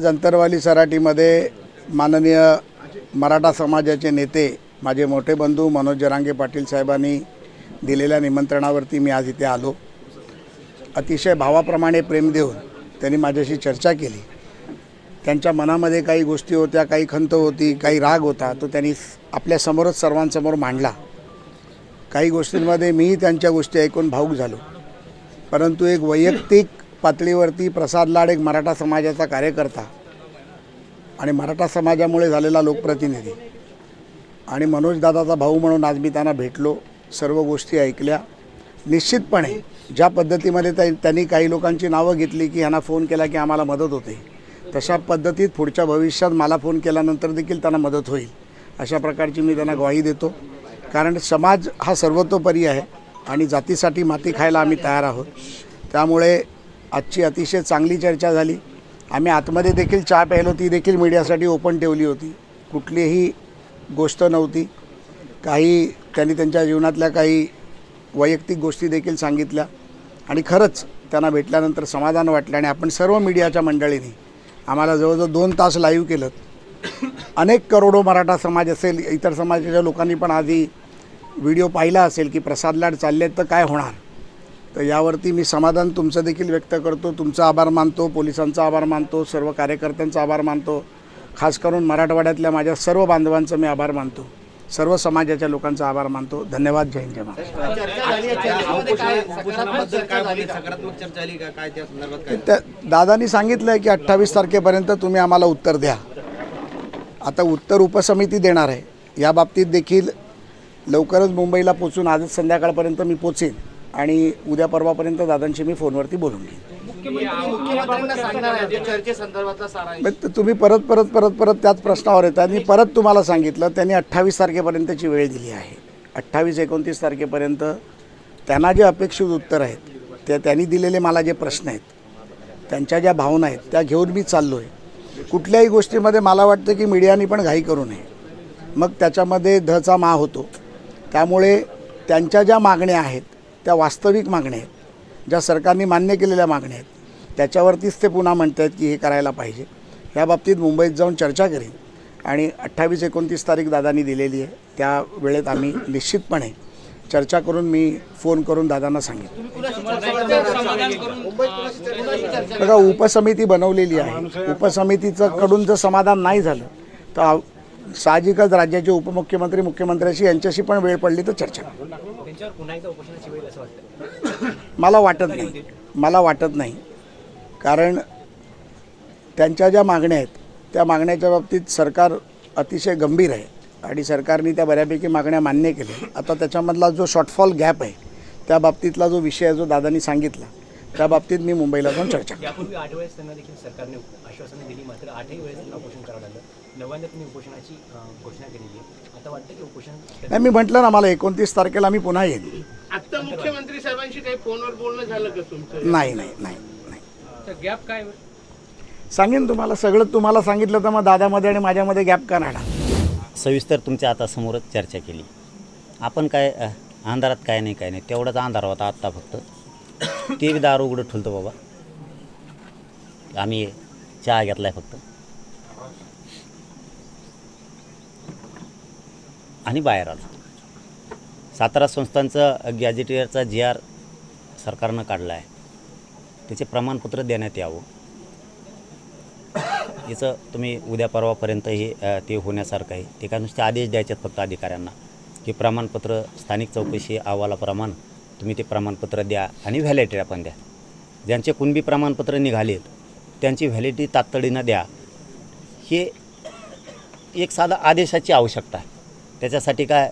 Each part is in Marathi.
अंतरवाली सराटीमध्ये माननीय मराठा समाजाचे नेते माझे मोठे बंधू मनोज जरांगे पाटील साहेबांनी दिलेल्या निमंत्रणावरती मी आज इथे आलो। अतिशय भावाप्रमाणे प्रेम देऊन त्यांनी माझ्याशी चर्चा केली। त्यांच्या मनामध्ये काही गोष्टी होत्या, काही खंत होती, काही राग होता, तो त्यांनी आपल्या समोरच सर्वांसमोर मांडला। काही गोष्टींमध्ये मीही त्यांच्या गोष्टी ऐकून भावुक झालो, परंतु एक वैयक्तिक पातळीवरती प्रसाद लाड एक मराठा समाजाचा कार्यकर्ता आणि मराठा समाजामुळे झालेला लोकप्रतिनिधी आणि मनोज दादाचा भाऊ म्हणून आज मी त्यांना भेटलो, सर्व गोष्टी ऐकल्या। निश्चितपणे ज्या पद्धतीमध्ये त्यांनी काही लोकांची नावं घेतली की ह्यांना फोन केला की आम्हाला मदत होते, तशा पद्धतीत पुढच्या भविष्यात मला फोन केल्यानंतर देखील त्यांना मदत होईल अशा प्रकारची मी त्यांना ग्वाही देतो। कारण समाज हा सर्वतोपरी आहे आणि जातीसाठी माती खायला आम्ही तयार आहोत। त्यामुळे आजची अतिशय चांगली चर्चा झाली। आम्ही आतमध्ये देखील चहा प्यायलो, ती देखील मीडियासाठी ओपन ठेवली होती, कुठलीही गोष्ट नव्हती। काही त्यांनी त्यांच्या जीवनातल्या काही वैयक्तिक गोष्टी देखील सांगितल्या आणि खरंच त्यांना भेटल्यानंतर समाधान वाटलं। आणि आपण सर्व मीडियाच्या मंडळींनी आम्हाला जवळजवळ 2 तास लाईव्ह केलं। अनेक करोडो मराठा समाज असेल, इतर समाजाच्या लोकांनी पण आधी व्हिडिओ पाहिला असेल की प्रसाद लाड चालले तर काय होणार। तर यावरती मी समाधान तुमचं देखील व्यक्त करतो, तुमचा आभार मानतो, पोलिसांचा आभार मानतो, सर्व कार्यकर्त्यांचा आभार मानतो, खास करून मराठवाड्यातल्या माझ्या सर्व बांधवांचा मी आभार मानतो, सर्व समाजाच्या लोकांचा आभार मानतो। धन्यवाद। जय हिंद, जय महाराष्ट्र। दादांनी सांगितलं की 28 तारखेपर्यंत तुम्ही आम्हाला उत्तर द्या। आता उत्तर उपसमिती देणार आहे। या बाबतीत देखील लवकरच मुंबईला पोचून आजच संध्याकाळपर्यंत मी पोचेन आणि उद्या परवापर्यंत दादांशी मी फोनवरती बोलून घेईन। तुम्ही परत त्याच प्रश्नावर येतात। मी परत तुम्हाला सांगितलं, त्यांनी 28 तारखेपर्यंतची वेळ दिली आहे। 28-29 तारखेपर्यंत त्यांना जे अपेक्षित उत्तर आहेत ते त्यांनी दिलेले मला जे प्रश्न आहेत, त्यांच्या ज्या भावना आहेत त्या घेऊन मी चाललो आहे। कुठल्याही गोष्टीमध्ये मला वाटतं की मीडियाने पण घाई करू नये, मग त्याच्यामध्ये धचा मा होतो। त्यामुळे त्यांच्या ज्या मागण्या आहेत त्या वास्तविक मागण्या आहेत, ज्या सरकारने मान्य केलेल्या मागण्या आहेत, त्याच्यावरतीच ते पुन्हा म्हणत आहेत की हे करायला पाहिजे। या बाबतीत मुंबईत जाऊन चर्चा करेन आणि 28-29 तारीख दादांनी दिलेली आहे, त्या वेळेत आम्ही निश्चितपणे चर्चा करून मी फोन करून दादांना सांगेन। बघा, उपसमिती बनवलेली आहे। उपसमितीचं कडून जर समाधान नाही झालं तर साहजिकच राज्याचे उपमुख्यमंत्री, मुख्यमंत्र्यांशी यांच्याशी पण वेळ पडली तर चर्चा करू। मला वाटत नाही, कारण त्यांच्या ज्या मागण्या आहेत त्या मागण्याच्या बाबतीत सरकार अतिशय गंभीर आहे आणि सरकारने त्या बऱ्यापैकी मागण्या मान्य केल्या। आता त्याच्यामधला जो शॉर्टफॉल गॅप आहे त्या बाबतीतला जो विषय आहे जो दादांनी सांगितला, त्या बाबतीत मी मुंबईला जाऊन चर्चा करेन। यापूर्वी 8 वेळेस त्यांना देखील सरकारने आश्वासने दिली, मात्र 8ही वेळेस उपोषण करावं लागलं। नव्याने तुम्ही उपोषणाची घोषणा केलेली आहे, आता वाटतं की उपोषण नाही, मी म्हटलं ना, मला 29 तारखेला मी पुन्हा येईन। आता मुख्यमंत्री साहेबांशी काही फोनवर बोलणं झालं का तुमचं? नाही, गॅप काय सांगेन तुम्हाला, सगळं तुम्हाला सांगितलं तर मग दादामध्ये आणि माझ्यामध्ये गॅप का राहणार। सविस्तर तुमच्या आता समोरच चर्चा केली आपण। काय अंधारात काय नाही, तेवढाच अंधार होता आत्ता, फक्त ते बी दार उघडं ठुलतं बाबा। आम्ही चहा घेतला आहे फक्त आणि बाहेर आलो। सातारा संस्थांचा गॅजेटियरचा GR सरकारनं काढला आहे, त्याचे प्रमाणपत्र देण्यात यावं। याचं तुम्ही उद्या परवापर्यंत हे ते होण्यासारखं आहे। ते काय नुसते आदेश द्यायचे फक्त अधिकाऱ्यांना की प्रमाणपत्र स्थानिक चौकशी अहवालाप्रमाणे तुम्ही ते प्रमाणपत्र द्या आणि व्हॅलिडिटी पण द्या। ज्यांचे कुणबी प्रमाणपत्र निघालेत त्यांची व्हॅलिडिटी तातडीनं द्या। हे एक साधा आदेशाची आवश्यकता आहे। त्याच्यासाठी काय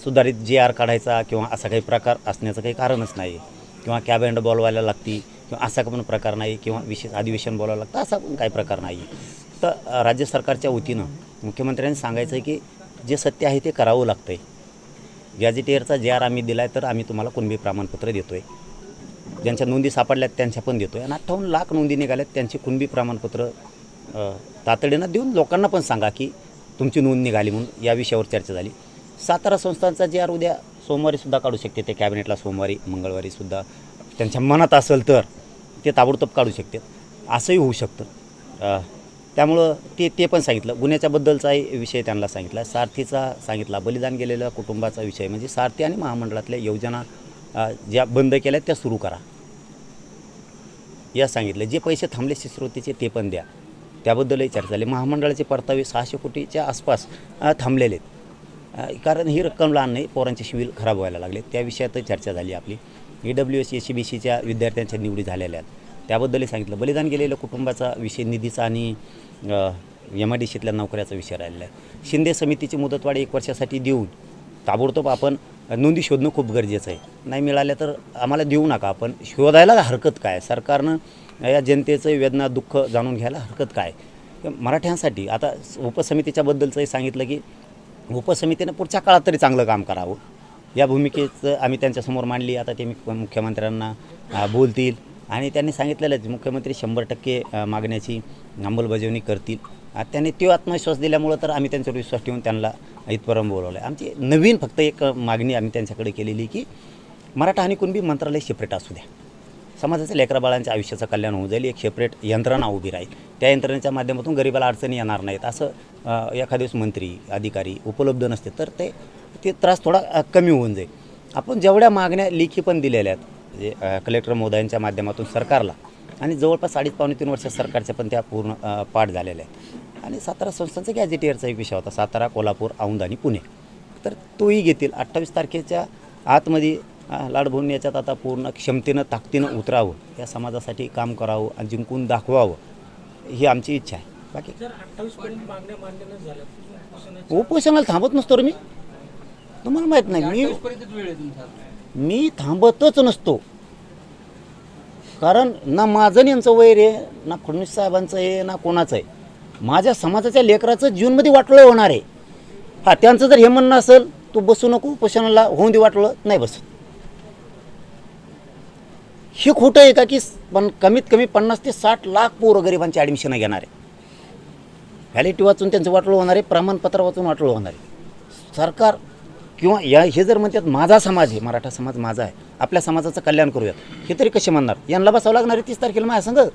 सुधारित GR काढायचा किंवा असा काही प्रकार असण्याचं काही कारणच नाही, किंवा कॅबिनेट बोलवायला लागती किंवा असा पण प्रकार नाही, किंवा विशेष अधिवेशन बोलावं लागतं असा पण काही प्रकार नाही। तर राज्य सरकारच्या वतीनं मुख्यमंत्र्यांनी सांगायचं आहे की जे सत्य आहे ते करावं लागतं आहे। गॅजेटियरचा GR आम्ही दिला आहे तर आम्ही तुम्हाला कुणबी प्रमाणपत्र देतो आहे। ज्यांच्या नोंदी सापडल्यात त्यांच्या पण देतो आहे, आणि 58 लाख नोंदी निघाल्यात त्यांची कुणबी प्रमाणपत्र तातडीनं देऊन लोकांना पण सांगा की तुमची नोंद निघाली म्हणून। या विषयावर चर्चा झाली। सातारा संस्थांचा GR उद्या सोमवारीसुद्धा काढू शकते ते कॅबिनेटला, सोमवारी मंगळवारीसुद्धा त्यांच्या मनात असेल तर ते ताबडतोब काढू शकते, असंही होऊ शकतं। त्यामुळं ते पण सांगितलं. गुन्ह्याच्याबद्दलचाही विषय त्यांना सांगितला, सारथीचा सांगितला, बलिदान गेलेल्या कुटुंबाचा विषय म्हणजे सारथी आणि महामंडळातल्या योजना ज्या बंद केल्या त्या सुरू करा या सांगितलं. जे पैसे थांबले शिष्यवृत्तीचे ते पण द्या, त्याबद्दलही चर्चा झाली. महामंडळाचे परतावे 600 कोटीच्या आसपास थांबलेले आहेत, कारण ही रक्कम लहान नाही, पोरांचे सिव्हिल खराब व्हायला लागले, त्या विषयातही चर्चा झाली आपली. EWS SCBCच्या विद्यार्थ्यांच्या निवडी झालेल्या आहेत, त्याबद्दलही सांगितलं. बलिदान गेलेल्या कुटुंबाचा विषय, निधीचा आणि MIDCतल्या नोकऱ्याचा विषय राहिलेला आहे. शिंदे समितीची मुदतवाढ 1 वर्षासाठी देऊन ताबडतोब आपण नोंदी शोधणं खूप गरजेचं आहे. नाही मिळाल्या तर आम्हाला देऊ नका, आपण शोधायला हरकत काय, सरकारनं या जनतेचं वेदना दुःख जाणून घ्यायला हरकत काय. मराठ्यांसाठी आता उपसमितीच्याबद्दलचंही सांगितलं की उपसमितीनं पुढच्या काळात तरी चांगलं काम करावं, या भूमिकेचं आम्ही त्यांच्यासमोर मांडली. आता ते मुख्यमंत्र्यांना बोलतील आणि त्यांनी सांगितलेलं आहे मुख्यमंत्री 100% मागण्याची अंमलबजावणी करतील. त्यांनी तो आत्मविश्वास दिल्यामुळं तर आम्ही त्यांच्यावर विश्वास ठेवून त्यांना इथपर्यंत बोलवलं आहे. आमची नवीन फक्त एक मागणी आम्ही त्यांच्याकडे केलेली की मराठा आणि कुणबी मंत्रालय सेपरेट असू द्या, समाजाच्या लेकराबाळांच्या आयुष्याचं कल्याण होऊन जाईल, एक सेपरेट यंत्रणा उभी राहील, त्या यंत्रणेच्या माध्यमातून गरिबाला अडचणी येणार नाहीत. असं एखाद्या दिवस मंत्री अधिकारी उपलब्ध नसते तर ते त्रास थोडा कमी होऊन जाईल. आपण जेवढ्या मागण्या लेखी पण दिलेल्या आहेत म्हणजे कलेक्टर महोदयांच्या माध्यमातून सरकारला, आणि जवळपास 2.5-3 वर्ष सरकारच्या पण त्या पूर्ण पाठ झालेल्या आहेत. आणि 17 संस्थांचा गॅझेटियरचा एक विषय होता, 7 कोल्हापूर, औंध आणि पुणे, तर तोही घेतील. 28 तारखेच्या आतमध्ये लाडभून याच्यात आता पूर्ण क्षमतेनं ताकदीनं उतरावं, या समाजासाठी काम करावं आणि जिंकून दाखवावं, ही आमची इच्छा आहे. बाकी उपोषणाला थांबत नसतो रे मी, तुम्हाला माहीत नाही, मी थांबतच नसतो. कारण ना माझं यांचं वैर आहे, ना फडणवीस साहेबांचं आहे, ना कोणाचं आहे. माझ्या समाजाच्या लेकराचं जीवनमध्ये वाटलं होणार आहे. हां, त्यांचं जर हे म्हणणं असेल तू बसू नको उपोषणाला, होऊन दे वाटलं, नाही बसत. हे खोटं आहे का की पण कमीत कमी 50 ते 60 लाख पोरं गरिबांची ॲडमिशन घेणार आहे. व्हॅलिटी वाचून त्यांचं वाटलं होणार आहे, प्रमाणपत्र वाचून वाटलं होणार आहे. सरकार किंवा हे जर म्हणतात माझा समाज आहे, मराठा समाज माझा आहे, आपल्या समाजाचं कल्याण करूयात, हे तरी कसे म्हणणार. यांना बसावं लागणार आहे 30 तारखेला माझ्या संग.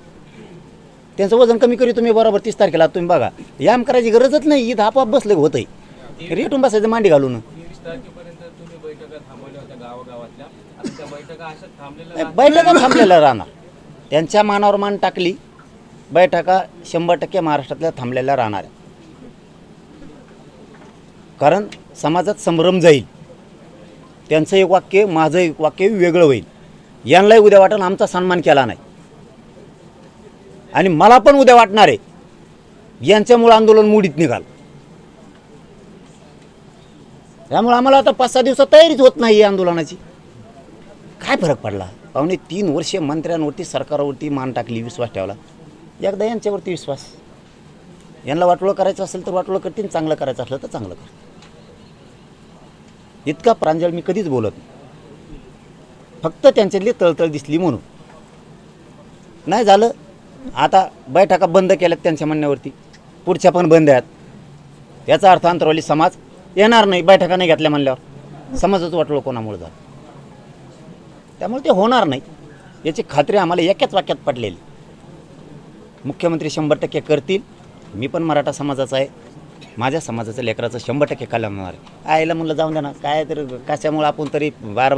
त्यांचं वजन कमी करी तुम्ही बरोबर 30 तारखेला. तुम्ही बघा, याम करायची गरजच नाही, इथं आपोआप बसलं होतंय, रेटून बसायचं मांडी घालून. बैठका थांबलेल्या राहणार, त्यांच्या मानावर मान टाकली, बैठका 100% महाराष्ट्रातल्या थांबलेल्या राहणार आहे. कारण समाजात संभ्रम जाईल, त्यांचं एक वाक्य माझं एक वाक्य वेगळं होईल. यांनाही उद्या वाटेल आमचा सन्मान केला नाही, आणि मला पण उद्या वाटणार आहे यांच्यामुळं आंदोलन मोडीत निघाल. त्यामुळे आम्हाला आता 5-6 दिवसात तयारीच होत नाही आंदोलनाची. काय फरक पडला? 3.5 वर्षे मंत्र्यांवरती सरकारवरती मान टाकली, विश्वास ठेवला, एकदा यांच्यावरती विश्वास. यांना वाटोळं करायचं असेल तर वाटोळं करतील, चांगलं करायचं असलं तर चांगलं कर. इतका प्रांजळ मी कधीच बोलत नाही, फक्त त्यांच्यातली तळतळ दिसली म्हणून. नाही झालं, आता बैठका बंद केल्यात त्यांच्या म्हणण्यावरती, पुढच्या पण बंद आहेत. याचा अर्थ अंतरवाली समाज येणार नाही, बैठका नाही घेतल्या म्हणल्यावर. समाजाचं वाटोळं कोणामुळे झालं, त्यामुळे ते होणार नाही याची खात्री आम्हाला एकाच वाक्यात पडलेली. मुख्यमंत्री 100% करतील. मी पण मराठा समाजाचा आहे, माझ्या समाजाचं लेकराचं 100% कल्याण होणार आहे. आईला म्हणलं जाऊन द्या ना, काय तर कशामुळं आपण तरी बार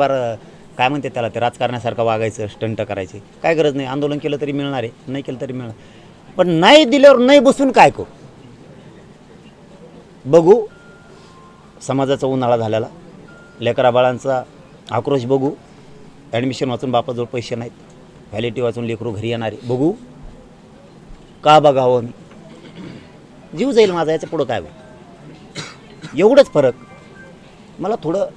काय म्हणते त्याला, ते राजकारण्यासारखं वागायचं, स्टंट करायचे, काय गरज नाही. आंदोलन केलं तरी मिळणार आहे, नाही केलं तरी मिळणार. पण नाही दिल्यावर नाही बसून काय करू. बघू समाजाचा उन्हाळा झालेला, लेकराबाळांचा आक्रोश बघू. ॲडमिशन वाचून बापाजवळ पैसे नाहीत, व्हॅलिटी वाचून लेकरू घरी येणारे बघू. का बघावं मी, जीव जाईल माझा, याच्या पुढं काय होईल. एवढंच फरक. मला थोडं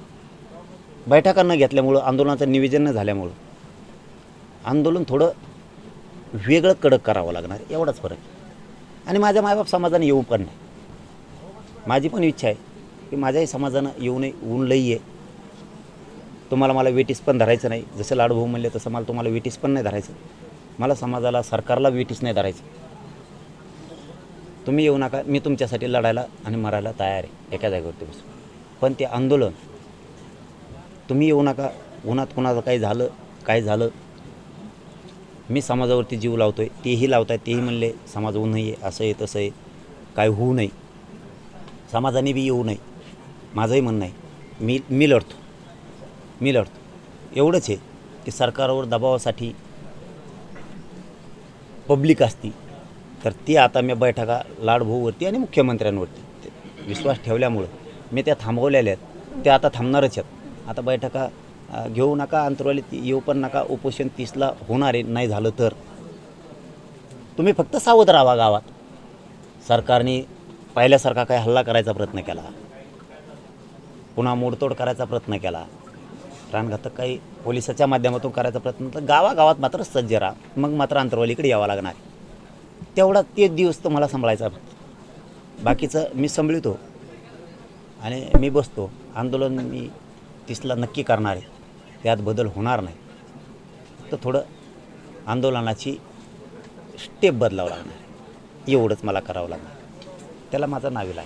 बैठका न घेतल्यामुळं, आंदोलनाचं निवेदन न झाल्यामुळं आंदोलन थोडं वेगळं कडक करावं लागणार, एवढाच फरक. आणि माझ्या मायबाप समाजाने येऊ पण नाही. माझी पण इच्छा आहे की माझ्याही समाजानं येऊ नये, ऊन लई आहे. तुम्हाला मला वेटीस पण धरायचं नाही, जसं लाडभाऊ म्हणले तसं मला तुम्हाला वेटीस पण नाही धरायचं. मला समाजाला, सरकारला वेटीस नाही धरायचं. तुम्ही येऊ नका, मी तुमच्यासाठी लढायला आणि मरायला तयार आहे एका जागेवरती बसून. पण ते आंदोलन तुम्ही येऊ नका, उन्हात कुणाचं काही झालं, काय झालं मी समाजावरती जीव लावतो आहे, तेही लावत आहेत, तेही म्हणले समाज होऊ नये, असं आहे तसं आहे, काय होऊ नये, समाजाने बी येऊ नये, माझंही म्हणणं आहे. मी लढतो एवढंच आहे की सरकारवर दबावासाठी पब्लिक असती तर ती आता मी बैठका लाडभाऊवरती आणि मुख्यमंत्र्यांवरती विश्वास ठेवल्यामुळं मी त्या थांबवलेल्या आहेत, त्या आता थांबणारच आहेत. आता बैठका घेऊ नका, अंतरवालीत येऊ पण नका, उपोषण 30ला होणार आहे. नाही झालं तर तुम्ही फक्त सावध राहा. गावात सरकारने पहिल्यासारखा काही हल्ला करायचा प्रयत्न केला, पुन्हा मोडतोड करायचा प्रयत्न केला, प्राणघातक काही पोलिसाच्या माध्यमातून करायचा प्रयत्न, तर गावागावात मात्र सज्ज राहा. मग मात्र अंतरवालीकडे यावं लागणार. तेवढा ते दिवस तुम्हाला सांभाळायचा. बाकीचं मी सांभाळतो आणि मी बसतो. आंदोलन मी 30ला नक्की करणार आहे, त्यात बदल होणार नाही. तर थोडं आंदोलनाची स्टेप बदलावं लागणार, एवढंच मला करावं लागणार. त्याला माझा नाविलाज.